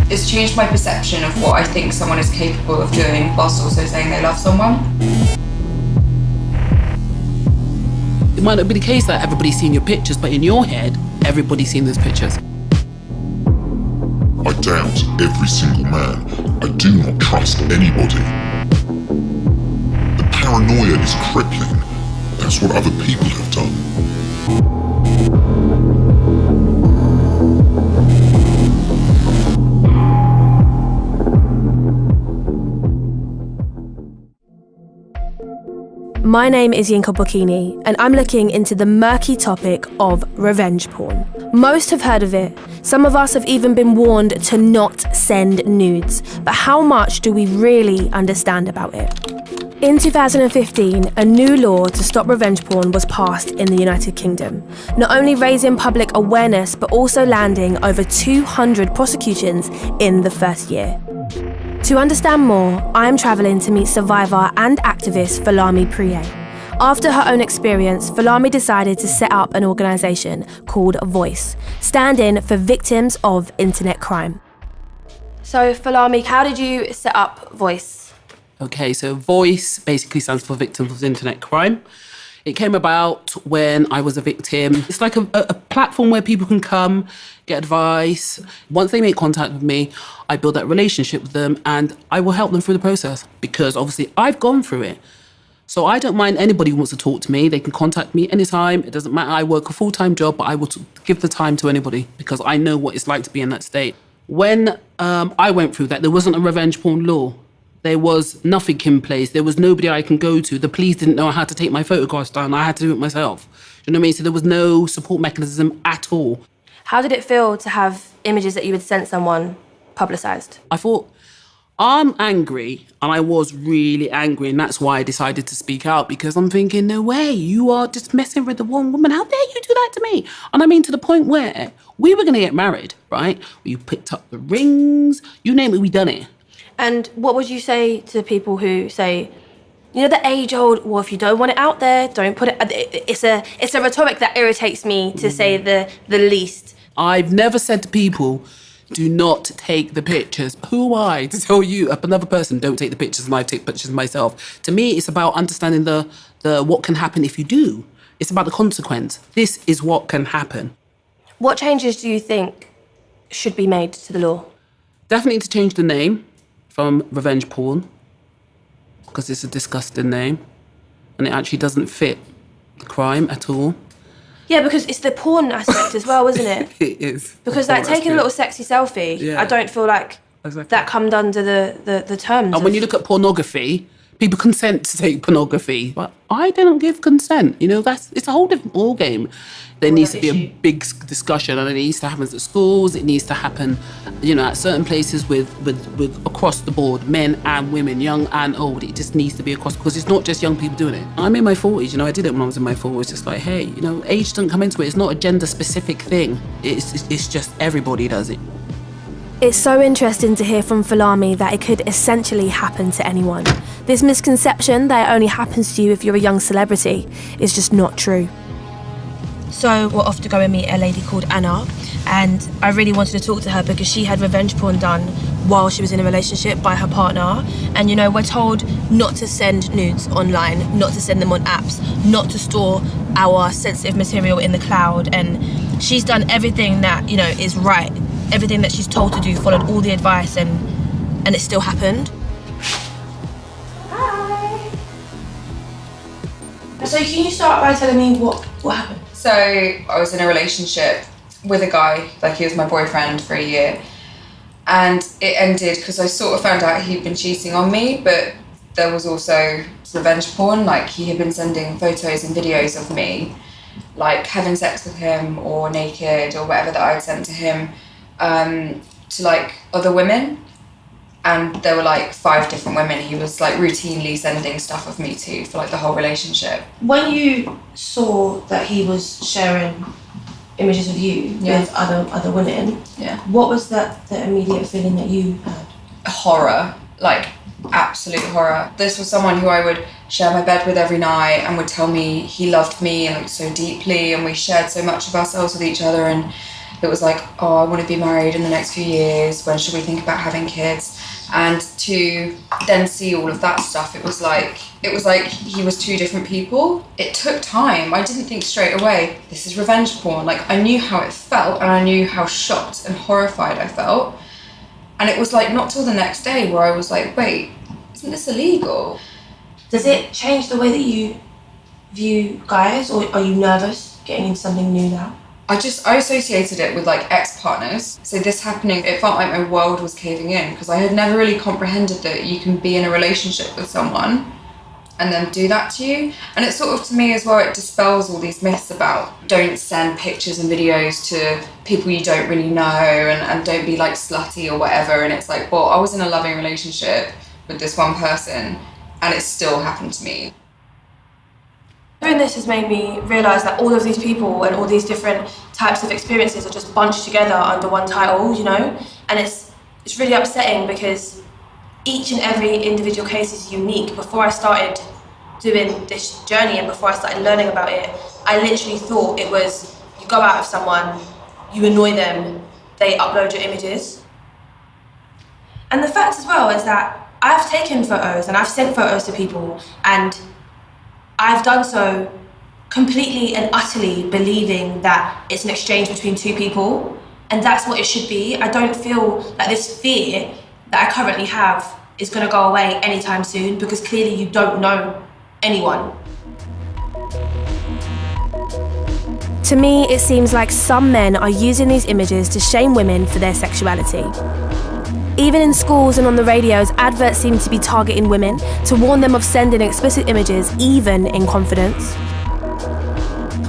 It's changed my perception of what I think someone is capable of doing whilst also saying they love someone. It might not be the case that everybody's seen your pictures, but in your head, everybody's seen those pictures. I doubt every single man. I do not trust anybody. The paranoia is crippling. That's what other people have done. My name is Yinka Bokinni, and I'm looking into the murky topic of revenge porn. Most have heard of it. Some of us have even been warned to not send nudes. But how much do we really understand about it? In 2015, a new law to stop revenge porn was passed in the United Kingdom, not only raising public awareness, but also landing over 200 prosecutions in the first year. To understand more, I am travelling to meet survivor and activist Falami Priye. After her own experience, Falami decided to set up an organisation called VOIC, standing for Victims of Internet Crime. So Falami, how did you set up VOIC? Okay, so VOIC basically stands for Victims of Internet Crime. It came about when I was a victim. It's like a platform where people can come, get advice. Once they make contact with me, I build that relationship with them and I will help them through the process because obviously I've gone through it. So I don't mind anybody who wants to talk to me. They can contact me anytime. It doesn't matter. I work a full-time job, but I will give the time to anybody because I know what it's like to be in that state. When I went through that, there wasn't a revenge porn law. There was nothing in place. There was nobody I can go to. The police didn't know how to take my photographs down. I had to do it myself. You know what I mean? So there was no support mechanism at all. How did it feel to have images that you had sent someone publicised? I thought, I'm angry, and I was really angry, and that's why I decided to speak out, because I'm thinking, no way, you are just messing with the one woman. How dare you do that to me? And I mean, to the point where we were going to get married, right? We picked up the rings, you name it, we done it. And what would you say to people who say, you know, the age-old, well, if you don't want it out there, don't put it... It's a rhetoric that irritates me, to say the least. I've never said to people, do not take the pictures. Who am I to tell you, another person, don't take the pictures, and I take pictures myself? To me, it's about understanding the what can happen if you do. It's about the consequence. This is what can happen. What changes do you think should be made to the law? Definitely to change the name from revenge porn, because it's a disgusting name and it actually doesn't fit the crime at all. Yeah, because it's the porn aspect as well, isn't it? It is. Because like taking a little sexy selfie, yeah. I don't feel like that comes under the terms. And when you look at pornography, people consent to take pornography, but I don't give consent. You know, it's a whole different ballgame. There needs to be a big discussion, and it needs to happen at schools. It needs to happen, you know, at certain places with across the board, men and women, young and old. It just needs to be across, because it's not just young people doing it. I'm in my 40s, you know, I did it when I was in my 40s. It's just like, hey, you know, age doesn't come into it. It's not a gender-specific thing. It's just everybody does it. It's so interesting to hear from Falami that it could essentially happen to anyone. This misconception that it only happens to you if you're a young celebrity is just not true. So we're off to go and meet a lady called Anna, and I really wanted to talk to her because she had revenge porn done while she was in a relationship by her partner. And you know, we're told not to send nudes online, not to send them on apps, not to store our sensitive material in the cloud. And she's done everything that, you know, is right, everything that she's told to do, followed all the advice, and it still happened. Hi. So can you start by telling me what happened? So I was in a relationship with a guy, like he was my boyfriend for a year, and it ended because I sort of found out he'd been cheating on me, but there was also revenge porn. Like, he had been sending photos and videos of me, like having sex with him or naked or whatever that I'd sent to him, to like other women. And there were like 5 different women he was like routinely sending stuff of me to for like the whole relationship. When you saw that he was sharing images of you with other women, what was the immediate feeling that you had? Horror, like absolute horror. This was someone who I would share my bed with every night and would tell me he loved me and like so deeply, and we shared so much of ourselves with each other, and it was like, oh, I want to be married in the next few years, when should we think about having kids? And to then see all of that stuff, it was like he was two different people. It took time. I didn't think straight away, this is revenge porn. Like, I knew how it felt, and I knew how shocked and horrified I felt. And it was like not till the next day where I was like, wait, isn't this illegal? Does it change the way that you view guys, or are you nervous getting into something new now? I associated it with like ex-partners. So this happening, it felt like my world was caving in, because I had never really comprehended that you can be in a relationship with someone and then do that to you. And it sort of, to me as well, it dispels all these myths about don't send pictures and videos to people you don't really know, and don't be like slutty or whatever. And it's like, well, I was in a loving relationship with this one person and it still happened to me. Doing this has made me realise that all of these people and all these different types of experiences are just bunched together under one title, you know? And it's really upsetting, because each and every individual case is unique. Before I started doing this journey and before I started learning about it, I literally thought it was, you go out with someone, you annoy them, they upload your images. And the fact as well is that I've taken photos and I've sent photos to people, and I've done so completely and utterly believing that it's an exchange between two people, and that's what it should be. I don't feel that this fear that I currently have is going to go away anytime soon, because clearly you don't know anyone. To me, it seems like some men are using these images to shame women for their sexuality. Even in schools and on the radios, adverts seem to be targeting women to warn them of sending explicit images, even in confidence.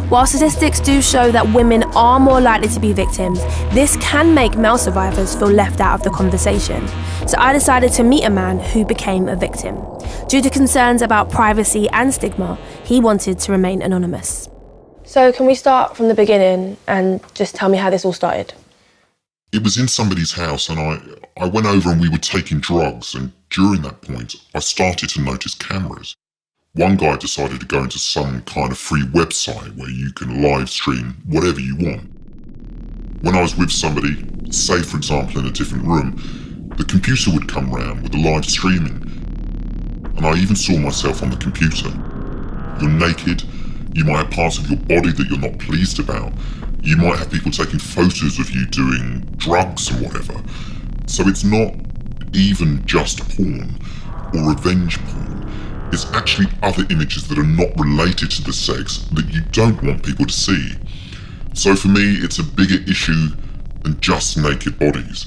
While statistics do show that women are more likely to be victims, this can make male survivors feel left out of the conversation. So I decided to meet a man who became a victim. Due to concerns about privacy and stigma, he wanted to remain anonymous. So can we start from the beginning and just tell me how this all started? It was in somebody's house, and I went over and we were taking drugs, and during that point I started to notice cameras. One guy decided to go into some kind of free website where you can live stream whatever you want. When I was with somebody, say for example in a different room, the computer would come round with the live streaming, and I even saw myself on the computer. You're naked, you might have parts of your body that you're not pleased about. You might have people taking photos of you doing drugs and whatever. So it's not even just porn or revenge porn. It's actually other images that are not related to the sex that you don't want people to see. So for me, it's a bigger issue than just naked bodies.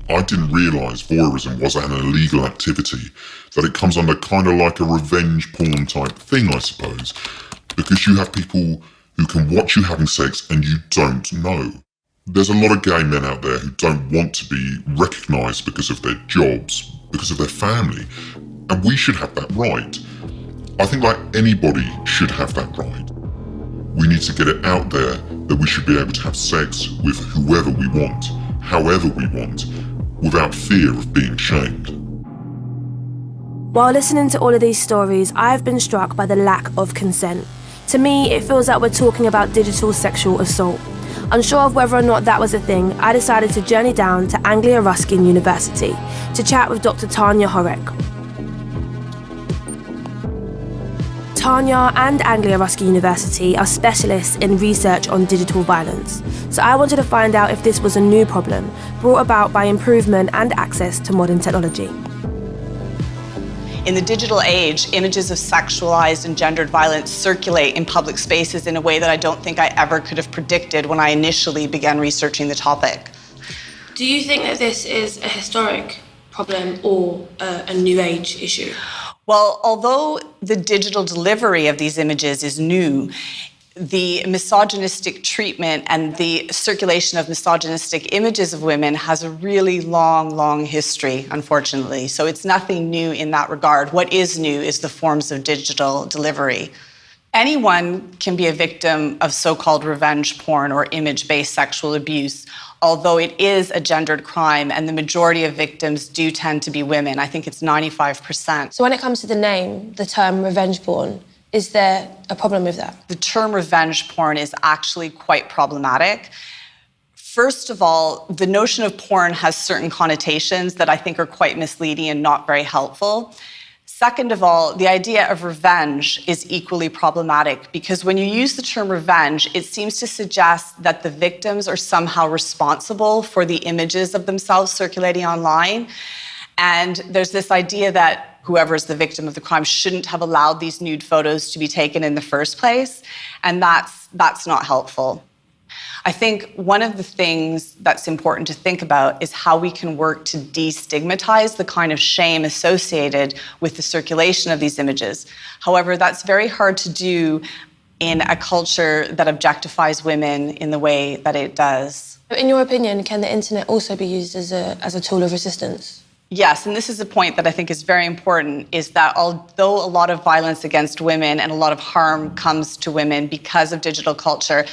I didn't realise voyeurism was an illegal activity, that it comes under kind of like a revenge porn type thing, I suppose, because you have people who can watch you having sex and you don't know. There's a lot of gay men out there who don't want to be recognised because of their jobs, because of their family, and we should have that right. I think like anybody should have that right. We need to get it out there that we should be able to have sex with whoever we want, however we want, without fear of being shamed. While listening to all of these stories, I've been struck by the lack of consent. To me, it feels like we're talking about digital sexual assault. Unsure of whether or not that was a thing, I decided to journey down to Anglia Ruskin University to chat with Dr. Tanya Horek. Tanya and Anglia Ruskin University are specialists in research on digital violence. So I wanted to find out if this was a new problem brought about by improvement and access to modern technology. In the digital age, images of sexualized and gendered violence circulate in public spaces in a way that I don't think I ever could have predicted when I initially began researching the topic. Do you think that this is a historic problem or a new age issue? Well, although the digital delivery of these images is new, the misogynistic treatment and the circulation of misogynistic images of women has a really long history, unfortunately. So it's nothing new in that regard. What is new is the forms of digital delivery. Anyone can be a victim of so-called revenge porn or image-based sexual abuse, although it is a gendered crime and the majority of victims do tend to be women. I think it's 95%. So when it comes to the name, the term revenge porn, is there a problem with that? The term revenge porn is actually quite problematic. First of all, the notion of porn has certain connotations that I think are quite misleading and not very helpful. Second of all, the idea of revenge is equally problematic because when you use the term revenge, it seems to suggest that the victims are somehow responsible for the images of themselves circulating online. And there's this idea that whoever is the victim of the crime shouldn't have allowed these nude photos to be taken in the first place. And that's not helpful. I think one of the things that's important to think about is how we can work to destigmatize the kind of shame associated with the circulation of these images. However, that's very hard to do in a culture that objectifies women in the way that it does. In your opinion, can the internet also be used as a tool of resistance? Yes, and this is a point that I think is very important, is that although a lot of violence against women and a lot of harm comes to women because of digital culture,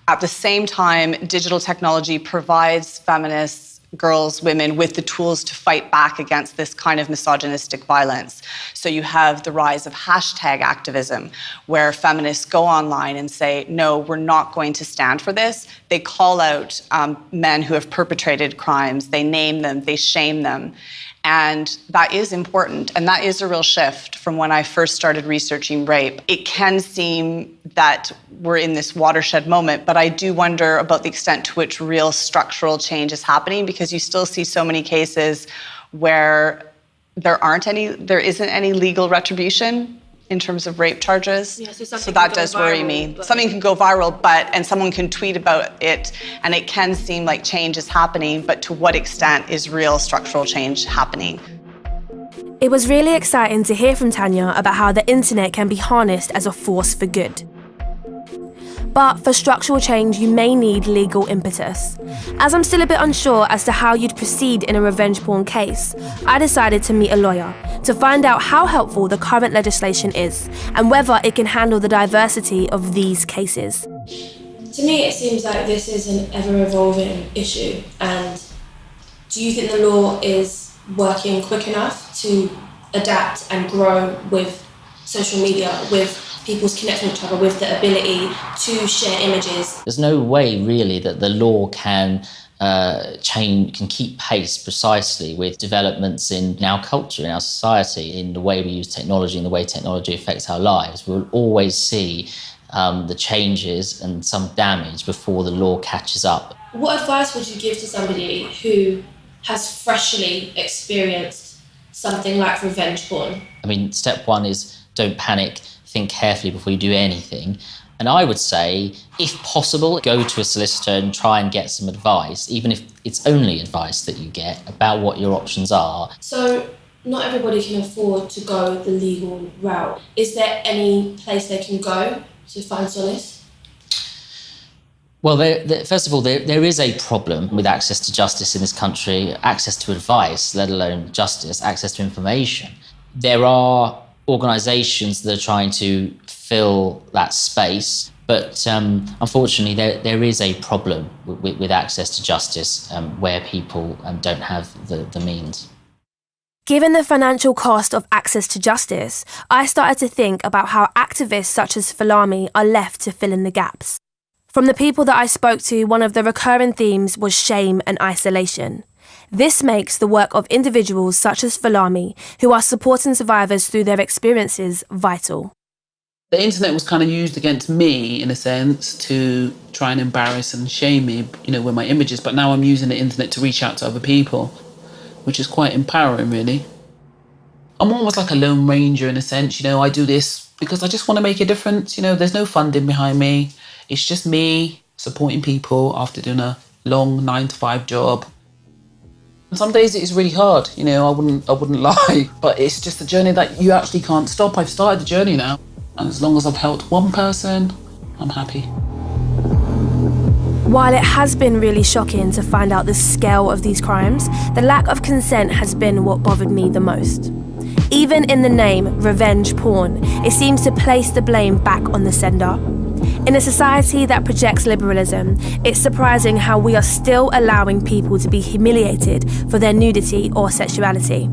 at the same time, digital technology provides feminists, girls, women with the tools to fight back against this kind of misogynistic violence. So you have the rise of hashtag activism, where feminists go online and say, no, we're not going to stand for this. They call out men who have perpetrated crimes. They name them, they shame them. And that is important, and that is a real shift from when I first started researching rape. It can seem that we're in this watershed moment, but I do wonder about the extent to which real structural change is happening, because you still see so many cases where there isn't any legal retribution in terms of rape charges. Yeah, so that does worry me. Something can go viral, and someone can tweet about it, and it can seem like change is happening, but to what extent is real structural change happening? It was really exciting to hear from Tanya about how the internet can be harnessed as a force for good. But for structural change, you may need legal impetus. As I'm still a bit unsure as to how you'd proceed in a revenge porn case, I decided to meet a lawyer to find out how helpful the current legislation is and whether it can handle the diversity of these cases. To me, it seems like this is an ever-evolving issue. And do you think the law is working quick enough to adapt and grow with social media, with people's connection with each other, with the ability to share images? There's no way really that the law can keep pace precisely with developments in our culture, in our society, in the way we use technology, in the way technology affects our lives. We'll always see the changes and some damage before the law catches up. What advice would you give to somebody who has freshly experienced something like revenge porn? I mean, step one is don't panic. Think carefully before you do anything. And I would say, if possible, go to a solicitor and try and get some advice, even if it's only advice that you get about what your options are. So not everybody can afford to go the legal route. Is there any place they can go to find solace? Well, first of all, there is a problem with access to justice in this country, access to advice, let alone justice, access to information. There are organisations that are trying to fill that space, but unfortunately there is a problem with access to justice where people don't have the means. Given the financial cost of access to justice, I started to think about how activists such as Falami are left to fill in the gaps. From the people that I spoke to, one of the recurring themes was shame and isolation. This makes the work of individuals such as Falami, who are supporting survivors through their experiences, vital. The internet was kind of used against me, in a sense, to try and embarrass and shame me, with my images. But now I'm using the internet to reach out to other people, which is quite empowering, really. I'm almost like a lone ranger, in a sense. I do this because I just want to make a difference. There's no funding behind me. It's just me supporting people after doing a long 9-to-5 job. Some days it is really hard, I wouldn't lie, but it's just a journey that you actually can't stop. I've started the journey now, and as long as I've helped one person, I'm happy. While it has been really shocking to find out the scale of these crimes, the lack of consent has been what bothered me the most. Even in the name revenge porn, it seems to place the blame back on the sender. In a society that projects liberalism, it's surprising how we are still allowing people to be humiliated for their nudity or sexuality.